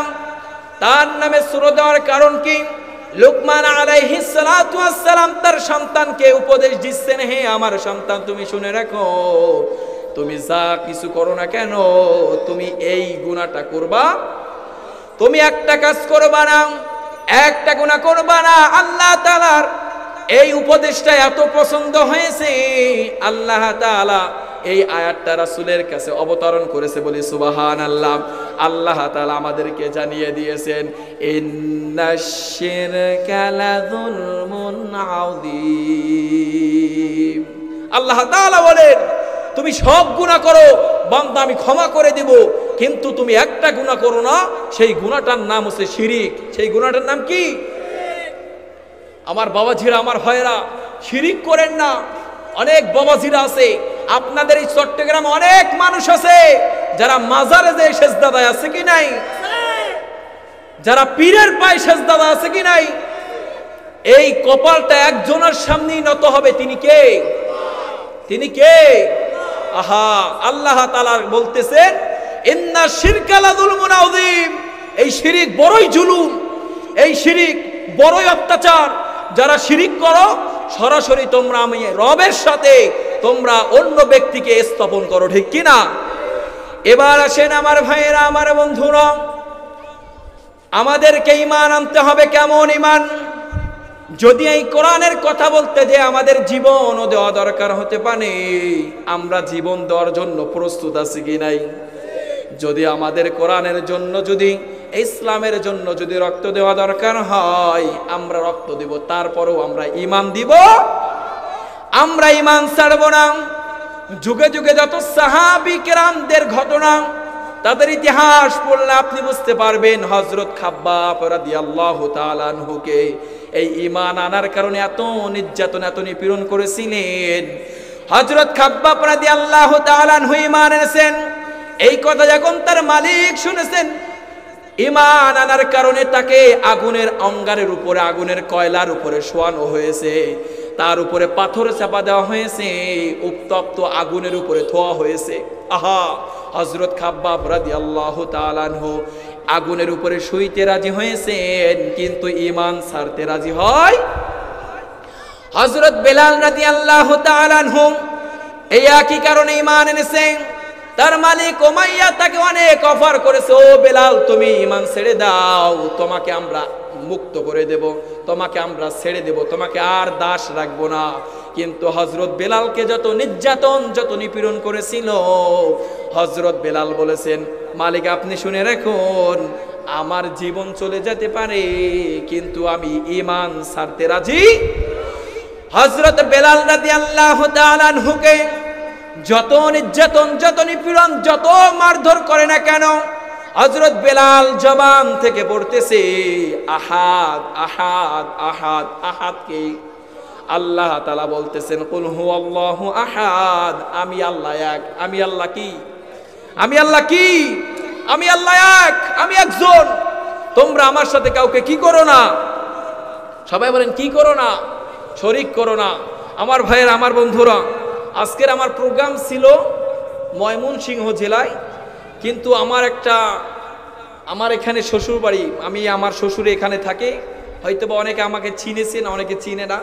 তার নামে সূরা দেওয়ার কারণ কি? লোকমান আলাইহিস সালাতু ওয়াস সালাম তার সন্তানকে উপদেশ দিচ্ছেন, হে আমার সন্তান, তুমি শুনে রাখো, তুমি যা কিছু করো না কেন, তুমি এই গুনাহটা করবা, তুমি একটা কাজ করবা না, একটা গুনাহ করবা না। আল্লাহ তাআলার এই উপদেশটা এত পছন্দ হয়েছে, আল্লাহ তাআলা এই আয়াতটা রাসূলের কাছে অবতরণ করেছে, বলি সুবহানাল্লাহ। আল্লাহ তাআলা আমাদেরকে জানিয়ে দিয়েছেন, ইন্নাশ শিরকা লাযুলমুন আযীম। আল্লাহ তাআলা বলেন, তুমি সব গুনাহ করো বান্দা, আমি ক্ষমা করে দেব, কিন্তু তুমি একটা গুনাহ করো না, সেই গুনাহটার নাম হচ্ছে শিরিক। সেই গুনাহটার নাম কি? আমার বাবাজিরা, আমার ভাইয়েরা, শিরিক করেন না। অনেক বাবাজিরা আছে, আপনাদের এই চট্টগ্রামে অনেক মানুষ আছে যারা মাজারে যে সেজদা দেয়, আছে কি নাই? যারা পীরের পায়ে সেজদা দেয়, আছে কি নাই? এই কপালটা একজনের সামনেই নত হবে, তিনি কে? তিনি কে? আহা, আল্লাহ তাআলা বলতেছেন, ইন্না শিরকা লাযুলমুন আযীম। এই শিরিক বড়ই জুলুম, এই শিরিক বড়ই অত্যাচার। যারা শিরিক করো, সরাসরি তোমরা আমি রবের সাথে তোমরা অন্য ব্যক্তিকে স্থাপন করো, ঠিক কি না? এবার আসেন আমার ভাইয়েরা, আমার বন্ধুরা, আমাদেরকে ঈমান আনতে হবে। কেমন ঈমান? যদি এই কোরআনের কথা বলতে যে আমাদের জীবনও দেওয়া দরকার হতে পারে, আমরা জীবন দেওয়ার জন্য প্রস্তুত আছি কি নাই? যদি আমাদের কোরআনের জন্য, যদি ইসলামের জন্য যদি রক্ত দেওয়া দরকার হয়, আমরা রক্ত দিব, তারপরেও আমরা ঈমান দিব, আমরা ঈমান ছাড়ব না। যুগে যুগে যত সাহাবী কেরামদের ঘটনা, তাদের ইতিহাস পড়লে আপনি বুঝতে পারবেন, হযরত খাব্বাব রাদিয়াল্লাহু তাআলা আনহুকে এই ঈমান আনার কারণে এত নির্যাতন, এত নিপীড়ন করেছিলেন। হযরত খাব্বাব রাদিয়াল্লাহু তাআলা আনহু ঈমান এনেছেন, এই কথা যখন তার মালিক শুনেছেন, ঈমান আনার কারণে তাকে আগুনের অঙ্গারের উপরে, আগুনের কয়লার উপরে শোয়ানো হয়েছে, তার উপরে পাথর চাপা দেওয়া হয়েছে, উত্তপ্ত আগুনের উপরে থোয়া হয়েছে। আহা, হযরত খাব্বাব রাদিয়াল্লাহু তাআলা আনহু আগুনের উপরে শুইতে রাজি হয়েছেন, কিন্তু ঈমান ছাড়তে রাজি হয়। হযরত বেলাল রাদিয়াল্লাহু তাআলা আনহু এই একই কারণে ঈমান এনেছেন। তার মালিক উমাইয়া তাকে অনেক অফার করেছে, ও বেলাল, তুমি ঈমান ছেড়ে দাও, তোমাকে আমরা মুক্ত করে দেব, তোমাকে আমরা ছেড়ে দেব, তোমাকে আর দাস রাখবো না। কিন্তু হযরত বেলালকে যত নির্যাতন, যত নিপীড়ন করেছিল, হযরত বেলাল বলেছেন, মালিক আপনি শুনে রাখুন, আমার জীবন চলে যেতে পারে, কিন্তু আমি ঈমান ছাড়তে রাজি। হযরত বেলাল রাদিয়াল্লাহু তাআলা আনহুকে যত নির্যাতন, যত নিপীড়ন, যত মারধর করে না কেন, হযরত বেলাল জবান থেকে পড়তেছে আহাদ আহাদ আহাদ। আহাদকে আল্লাহ তাআলা বলতেছেন, কুল হুয়াল্লাহু আহাদ, আমি আল্লাহ এক। আমি আল্লাহ কি? আমি আল্লাহ কি? আমি আল্লাহ এক, আমি একজন। তোমরা আমার সাথে কাউকে কি করো না? সবাই বলেন কি করো না? শরীক করো না। আমার ভাইয়ের, আমার বন্ধুরা, আজকের আমার প্রোগ্রাম ছিল ময়মনসিংহ জেলায়, কিন্তু আমার এখানে শ্বশুর বাড়ি, আমার শ্বশুর এখানে থাকে, হয়তোবা অনেকে আমাকে চিনেছেন, অনেকে চিনে না।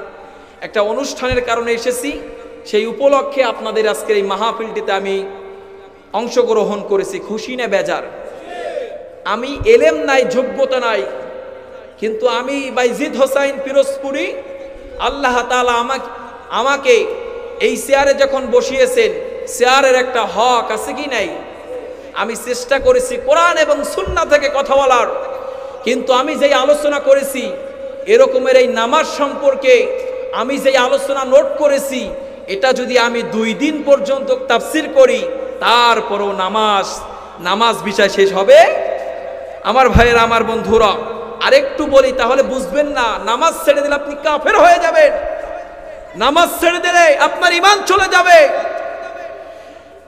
একটা অনুষ্ঠানের কারণে এসেছি, সেই উপলক্ষে আপনাদের আজকের এই মাহফিলটিতে আমি অংশগ্রহণ করেছি। খুশি না বেজার? আমি এলেম নাই, যোগ্যতা নাই, কিন্তু আমি বাইজিদ হোসাইন পিরোজপুরি, আল্লাহ তাআলা আমাকে এই চেয়ারে যখন বসিয়েছেন, চেয়ারের একটা হক আছে কি নাই? আমি চেষ্টা করেছি কোরআন এবং সুন্নাহ থেকে কথা বলার, কিন্তু আমি যেই আলোচনা করেছি, এরকমের এই নামাজ সম্পর্কে আমি যেই আলোচনা নোট করেছি, এটা যদি আমি 2 দিন পর্যন্ত তাফসীর করি, তারপরও নামাজ বিষয় শেষ হবে? আমার ভাইয়েরা, আমার বন্ধুরা, আরেকটু বলি তাহলে বুঝবেন না। নামাজ ছেড়ে দিলে আপনি কাফের হয়ে যাবেন, নামাজ ছেড়ে দিলে আপনার ঈমান চলে যাবে।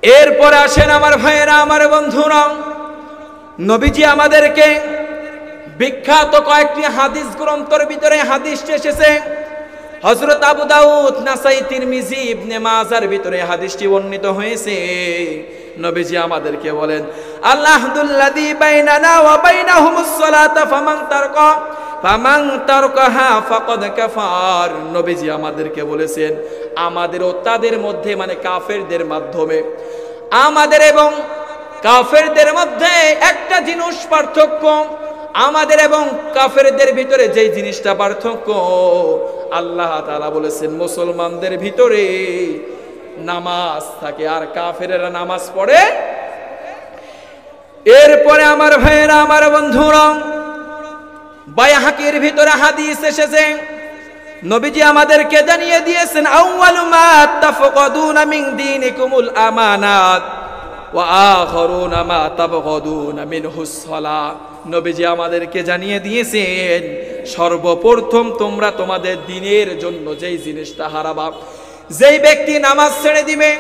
এরপরে আসেন আমার ভাইয়েরা, আমার বন্ধুরা, নবীজি আমাদেরকে বিখ্যাত কয়েকটি হাদিস গ্রন্থের ভিতরে হাদিস এসেছে, হযরত আবু দাউদ, নাসাই, তিরমিজি, ইবনে মাজার ভিতরে হাদিসটি বর্ণিত হয়েছে। নবীজি আমাদেরকে বলেন, আল্লাহুল্লাযী বাইনানা ওয়া বাইনাহুমুস সালাতা ফামান তারকাহা ফাকাদ কাফার। নবীজি আমাদেরকে বলেছেন, আমাদের ও তাদের মধ্যে, মানে কাফেরদের মাধ্যমে, আমাদের এবং কাফেরদের মধ্যে একটা জিনিস পার্থক্য, আমাদের এবং কাফেরদের ভিতরে যেই জিনিসটা পার্থক্য, আল্লাহ তাআলা বলেছেন মুসলমানদের ভিতরে নামাজ থাকে আর কাফেরেরা নামাজ পড়ে। এরপরে আমার ভাইয়েরা, আমার বন্ধুরা, বাইহাকির ভিতরে হাদিস এসেছে, নবীজি আমাদেরকে জানিয়ে দিয়েছেন, আউয়ালু মা তাফকাদুনা মিন দীনিকুমুল আমানাত ওয়া আখিরুনা মা তাবগাদুনা মিনহুস সালাহ। নবীজি আমাদেরকে জানিয়ে দিয়েছেন, সর্বপ্রথম তোমরা তোমাদের দ্বীনের জন্য যেই জিনিসটা হারাবা, যেই ব্যক্তি নামাজ ছেড়ে দিবে,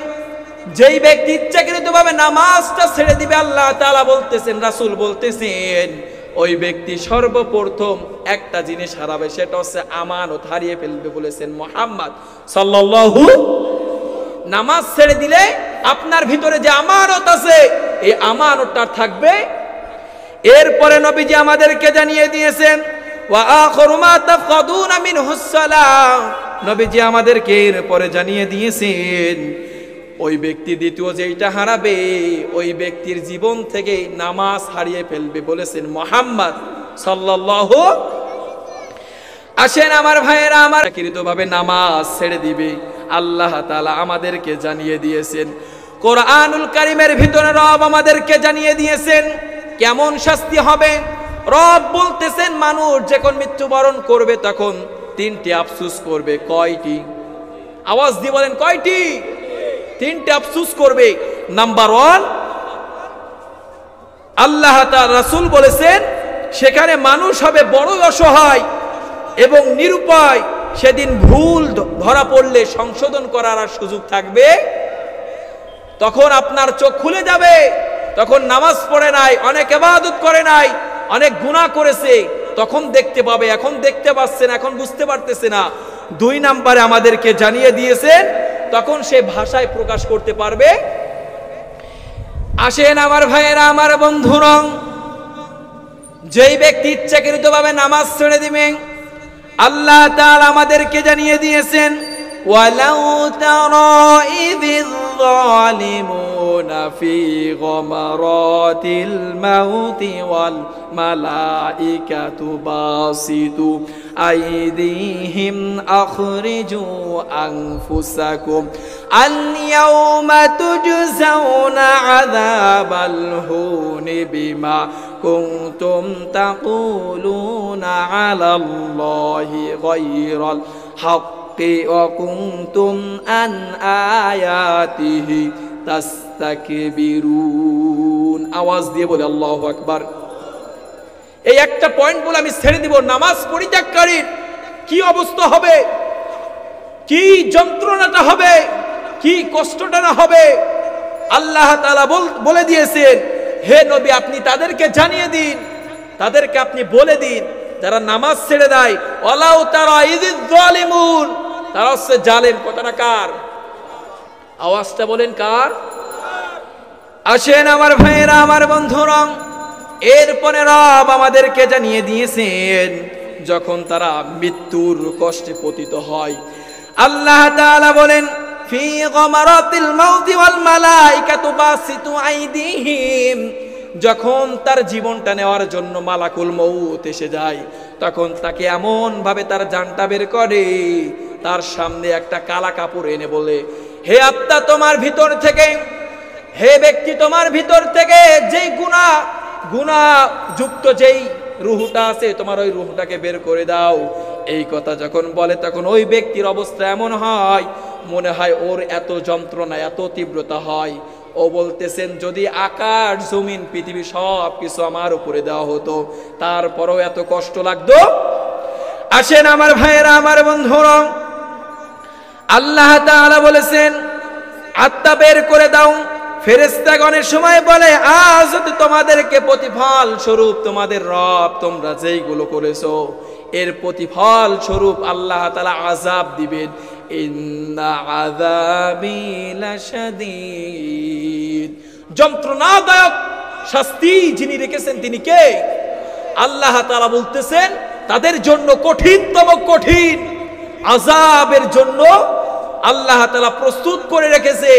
যেই ব্যক্তি ইচ্ছাকৃতভাবে নামাজটা ছেড়ে দিবে, আল্লাহ তাআলা বলতেছেন, রাসূল বলতেছেন, ওই ব্যক্তি সর্বপ্রথম একটা জিনিস হারাবে, সেটা হচ্ছে আমানত হারিয়ে ফেলবে বলেছেন মুহাম্মদ সাল্লাল্লাহু। নামাজ ছেড়ে দিলে আপনার ভিতরে যে আমানত আছে, এই আমানতটা থাকবে। এরপরে নবীজি আমাদেরকে জানিয়ে দিয়েছেন, ওয়া আখিরু মা তাফকাদুনা মিনহুস সালাহ। নবীজি আমাদেরকে এরপরে জানিয়ে দিয়েছেন, ওই ব্যক্তি দ্বিতীয় যেইটা হারাবে, ওই ব্যক্তির জীবন থেকে নামাজ হারিয়ে ফেলবে বলেছেন মুহাম্মদ সাল্লাল্লাহু। আসেন আমার ভাইয়েরা, আমার কৃতভাবে নামাজ ছেড়ে দিবে, আল্লাহ তাআলা আমাদেরকে জানিয়ে দিয়েছেন, কোরআনুল কারীমের ভিতরে রব আমাদেরকে জানিয়ে দিয়েছেন কেমন শাস্তি হবে। রব বলতেছেন, মানুষ যখন মৃত্যুবরণ করবে তখন তিনটি আফসোস করবে। কয়টি? আওয়াজ দিয়ে বলেন, কয়টি? তিনটি আফসোস করবে। নাম্বার 1, আল্লাহ তাআলা, রাসূল বলেছেন, সেখানে মানুষ হবে বড় অসহায় এবং নিরুপায়। সেদিন ভুল ধরা পড়লে সংশোধন করার আর সুযোগ থাকবে। তখন আপনার চোখ খুলে যাবে, তখন নামাজ পড়ে নাই, অনেক ইবাদত করে নাই, অনেক গুনাহ করেছে, তখন দেখতে পাবে। এখন দেখতে পাচ্ছেন, এখন বুঝতে পারতেছে না। 2 নম্বরে আমাদেরকে জানিয়ে দিয়েছেন, তখন সে ভাষায় প্রকাশ করতে পারবে। আসেন আমার ভাইয়েরা, আমার বন্ধুরা, যেই ব্যক্তি ইচ্ছাকৃতভাবে নামাজ ছেড়ে দিবেন, আল্লাহ তাআলা আমাদেরকে জানিয়ে দিয়েছেন, ওয়ালাউ তারা ইযিল যালিমুনা ফি গামারাতিল মাউতি ওয়াল মালাইকাতু বাসিতু আইদিহিম আখরিজু আনফুসাকুম আল ইয়াওমা তুজজাউনা আযাবাল হুনি বিমা কুনতুম তাকুলুনা আলাল্লাহি গায়রাল হাক্কি ওয়া কুনতুম আন আয়াতিহি তাস্তাকবিরুন। আওয়াজ দিয়ে বলে আল্লাহু আকবার। এই একটা পয়েন্ট বলে আমি ছেড়ে দিব। নামাজ পরিত্যাগকারীর কি অবস্থা হবে, কি যন্ত্রণাটা হবে, কি কষ্টটা না হবে, আল্লাহ তাআলা বলে দিয়েছেন, হে নবী, আপনি তাদেরকে জানিয়ে দিন, তাদেরকে আপনি বলে দিন, যারা নামাজ ছেড়ে দেয়, ওয়ালাউ তারা ইযিজ যালিমুন, তারা হচ্ছে জালেম। কথাটা কার? আওয়াজটা বলেন কার? আসেন আমার ভাইয়েরা, আমার বন্ধুরা, এরপরে রব আমাদেরকে জানিয়ে দিয়েছেন, যখন তারা মৃত্যুর কষ্টে পতিত হয়, আল্লাহ তাআলা বলেন, ফি গামারাতিল মাউতি ওয়াল মালাইকাতু বাসিতু আইদিহিম, যখন তার জীবনটা নেওয়ার জন্য মালাকুল মউত এসে যায়, তখন তাকে এমন ভাবে তার জানটা বের করে, তার সামনে একটা কালা কাপড় এনে বলে, হে আত্মা, তোমার ভিতর থেকে, হে ব্যক্তি, তোমার ভিতর থেকে যেই গুনাহ যুক্ত যেই রূহটা আছে, তোমার ওই রূহটাকে বের করে দাও। এই কথা যখন বলে, তখন ওই ব্যক্তির অবস্থা এমন হয়, মনে হয় ওর এত যন্ত্রণা, এত তীব্রতা হয়, ও বলতেছেন, যদি আকাশ জমিন পৃথিবী সব কিছু আমার উপরে দেওয়া হতো, তারপরেও এত কষ্ট লাগতো। আসেন আমার ভাইয়েরা, আমার বন্ধুরা, আল্লাহ তাআলা বলেছেন, আত্মা বের করে দাও, ফেরেশতাগণের সময় বলে আজ যদি তোমাদেরকে প্রতিফল স্বরূপ তোমাদের রব তোমরা যেইগুলো করেছো এর প্রতিফল স্বরূপ আল্লাহ তাআলা আযাব দিবেন। ইন্না আযাবি লাশাদীদ, যন্ত্রণাদায়ক শাস্তি যিনি রেখেছেন তিনি কে? আল্লাহ তাআলা বলতেছেন তাদের জন্য কঠিনতম কঠিন আযাবের জন্য আল্লাহ তাআলা প্রস্তুত করে রেখেছে।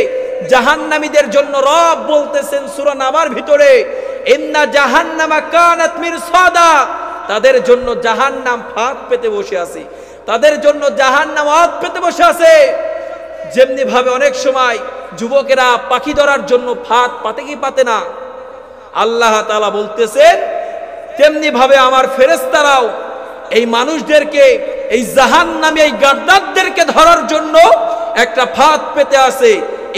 জাহান্নামীদের জন্য রব বলতেছেন সূরা নাবার ভিতরে, ইন্না জাহান্নামা কানাত মিরসাদা, তাদের জন্য জাহান্নাম ফাঁদ পেতে বসে আছে, তাদের জন্য জাহান্নাম ফাঁদ পেতে বসে আছে। যেমনি ভাবে অনেক সময় যুবকেরা পাখি ধরার জন্য ফাঁদ পাতে কি পাতে না, আল্লাহ তাআলা বলতেছেন তেমনি ভাবে আমার ফেরেশতারাও এই মানুষদেরকে, এই জাহান্নামী এই গাদ্দারদেরকে ধরার জন্য একটা ফাঁদ পেতে আছে।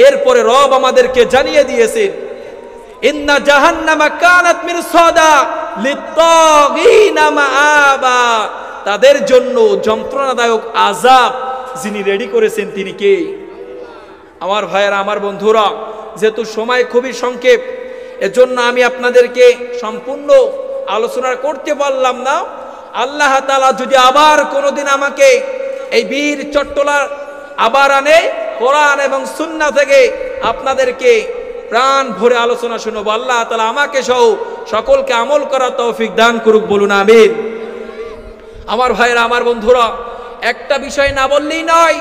এরপরে রব আমাদেরকে জানিয়ে দিয়েছেন ইন্না জাহান্নামা কানাত মিরসাদা লিত্তাগিনা মাআবা, তাদের জন্য যন্ত্রণাদায়ক আযাব যিনি রেডি করেছেন তিনি কে? আমার ভাইয়েরা, আমার বন্ধুরা, যেহেতু সময় খুবই সংক্ষেপ এজন্য আমি আপনাদেরকে সম্পূর্ণ আলোচনা করতে পারলাম না। আল্লাহ তাআলা যদি আবার কোনোদিন আমাকে এই বীর চট্টলার আবার আনে, কোরআন এবং সুন্নাহ থেকে আপনাদেরকে প্রাণ ভরে আলোচনা শুনবো। আল্লাহ তাআলা আমাকে সহ সকলকে আমল করার তৌফিক দান করুক, বলুন আমিন। আমার ভাইয়েরা, আমার বন্ধুরা, একটা বিষয় না বললেই নয়,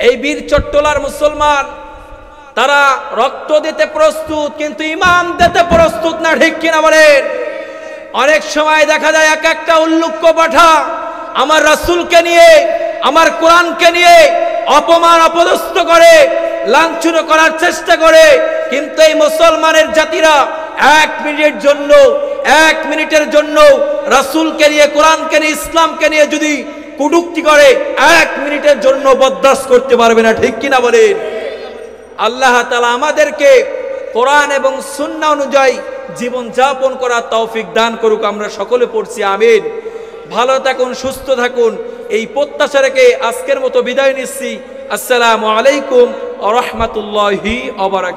এই বীর চট্টলার মুসলমান তারা রক্ত দিতে প্রস্তুত কিন্তু ঈমান দিতে প্রস্তুত না, ঠিক কিনা বলেন? অনেক সময় দেখা যায় এক একটা উল্লুক্ক পাঠা আমার রাসূলকে নিয়ে, আমার কোরআনকে নিয়ে অপমান অপদস্থ করে, লাঞ্ছনা করার চেষ্টা করে, কিন্তু এই মুসলমানের জাতিরা এক মিনিটের জন্য রাসূলকে নিয়ে, কোরআনকে নিয়ে, ইসলামকে নিয়ে যদি কটূক্তি করে এক মিনিটের জন্য বরদাস্ত করতে পারবে না, ঠিক কিনা বলেন? আল্লাহ তাআলা আমাদেরকে কোরআন এবং সুন্নাহ অনুযায়ী জীবন যাপন করার তৌফিক দান করুক, আমরা সকলে পড়ছি আমিন। ভালো থাকুন, সুস্থ থাকুন, এই প্রত্যাশা রেখে আজকের মতো বিদায় নিচ্ছি। আসসালামু আলাইকুম ওয়া রাহমাতুল্লাহি ওয়া বারাকাতুহু।